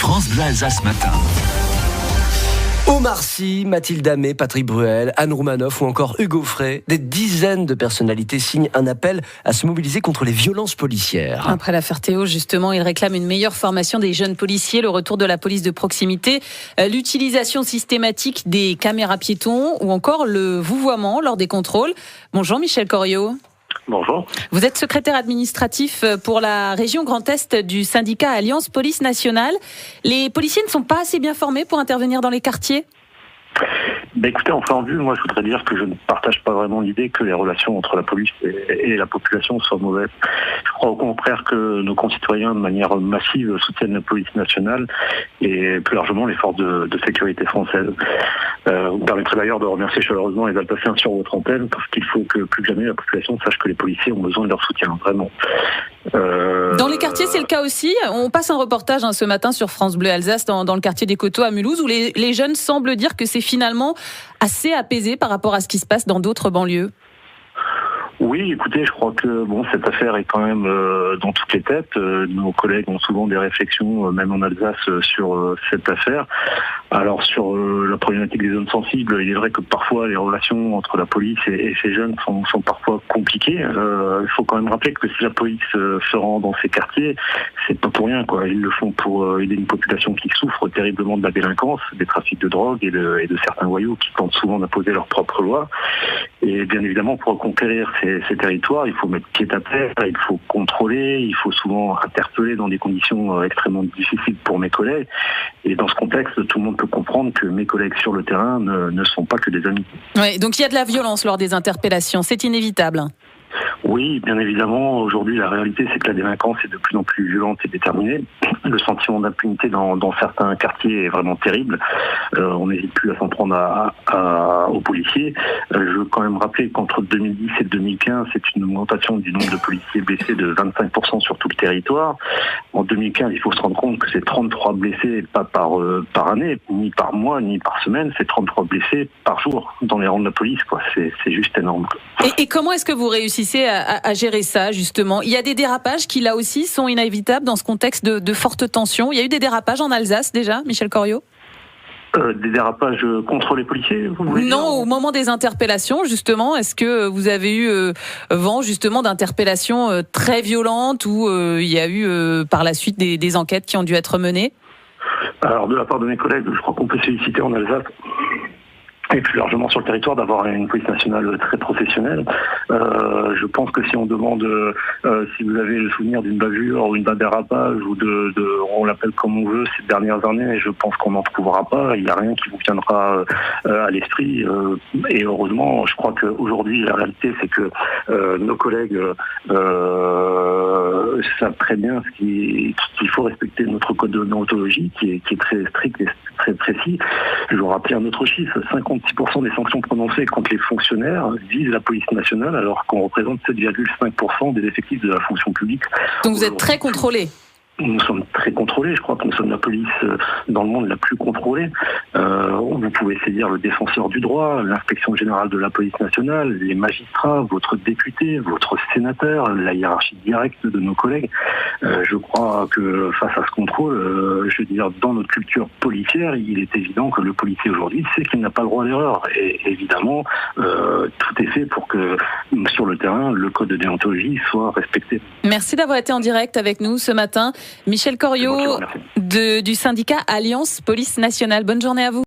France Bleu Alsace matin. Omar Sy, Mathilde Amé, Patrick Bruel, Anne Roumanoff ou encore Hugo Frey, des dizaines de personnalités signent un appel à se mobiliser contre les violences policières. Après l'affaire Théo, justement, ils réclament une meilleure formation des jeunes policiers, le retour de la police de proximité, l'utilisation systématique des caméras piétons ou encore le vouvoiement lors des contrôles. Bonjour Michel Corriot. Bonjour. Vous êtes secrétaire administratif pour la région Grand Est du syndicat Alliance Police Nationale. Les policiers ne sont pas assez bien formés pour intervenir dans les quartiers ? Écoutez, en préambule, moi je voudrais dire que je ne partage pas vraiment l'idée que les relations entre la police et la population soient mauvaises. Je crois au contraire que nos concitoyens de manière massive soutiennent la police nationale et plus largement les forces de sécurité françaises. Vous me permettrez d'ailleurs de remercier chaleureusement les Alsaciens sur votre antenne parce qu'il faut que plus que jamais la population sache que les policiers ont besoin de leur soutien, vraiment. Dans les quartiers, c'est le cas aussi. On passe un reportage ce matin sur France Bleu Alsace dans le quartier des Coteaux à Mulhouse où les jeunes semblent dire que c'est finalement assez apaisé par rapport à ce qui se passe dans d'autres banlieues. Oui, écoutez, je crois que cette affaire est quand même dans toutes les têtes. Nos collègues ont souvent des réflexions, même en Alsace, sur cette affaire. Alors sur la problématique des zones sensibles, il est vrai que parfois les relations entre la police et ces jeunes sont parfois compliquées. Il faut quand même rappeler que si la police se rend dans ces quartiers, c'est pas pour rien, quoi. Ils le font pour aider une population qui souffre terriblement de la délinquance, des trafics de drogue et de certains voyous qui tentent souvent d'imposer leurs propres lois. Et bien évidemment, pour conquérir ces territoires, il faut mettre pied à terre, il faut contrôler, il faut souvent interpeller dans des conditions extrêmement difficiles pour mes collègues. Et dans ce contexte, tout le monde peut comprendre que mes collègues sur le terrain ne sont pas que des amis. Oui, donc il y a de la violence lors des interpellations, c'est inévitable. Oui, bien évidemment. Aujourd'hui, la réalité, c'est que la délinquance est de plus en plus violente et déterminée. Le sentiment d'impunité dans certains quartiers est vraiment terrible. On n'hésite plus à s'en prendre aux policiers. Je veux quand même rappeler qu'entre 2010 et 2015, c'est une augmentation du nombre de policiers blessés de 25% sur tout le territoire. En 2015, il faut se rendre compte que c'est 33 blessés, pas par année, ni par mois, ni par semaine. C'est 33 blessés par jour dans les rangs de la police, quoi. C'est juste énorme. Et comment est-ce que vous réussissez à gérer ça, justement ? Il y a des dérapages qui, là aussi, sont inévitables dans ce contexte de forte tension. Il y a eu des dérapages en Alsace, déjà, Michel Corriot ? Des dérapages contre les policiers, vous voulez dire ? Non, au moment des interpellations, justement, est-ce que vous avez eu vent, justement, d'interpellations très violentes où il y a eu, par la suite, des enquêtes qui ont dû être menées ? Alors, de la part de mes collègues, je crois qu'on peut solliciter en Alsace et plus largement sur le territoire d'avoir une police nationale très professionnelle. Je pense que si on demande si vous avez le souvenir d'une bavure ou d'un dérapage ou on l'appelle comme on veut ces dernières années, je pense qu'on n'en trouvera pas. Il n'y a rien qui vous viendra à l'esprit. Et heureusement, je crois qu'aujourd'hui, la réalité, c'est que nos collègues savent très bien qu'il faut respecter notre code de déontologie qui est très strict et très précis. Je vais vous rappeler un autre chiffre, 56% des sanctions prononcées contre les fonctionnaires visent la police nationale alors qu'on représente 7,5% des effectifs de la fonction publique. Donc vous êtes très contrôlés ? Nous sommes très contrôlés, je crois que nous sommes la police dans le monde la plus contrôlée. Vous pouvez saisir le défenseur du droit, l'inspection générale de la police nationale, les magistrats, votre député, votre sénateur, la hiérarchie directe de nos collègues. Je crois que face à ce contrôle, je veux dire, dans notre culture policière, il est évident que le policier aujourd'hui sait qu'il n'a pas le droit à l'erreur. Et évidemment, tout est fait pour que sur le terrain, le code de déontologie soit respecté. Merci d'avoir été en direct avec nous ce matin. Michel Corriot du syndicat Alliance Police Nationale. Bonne journée à vous.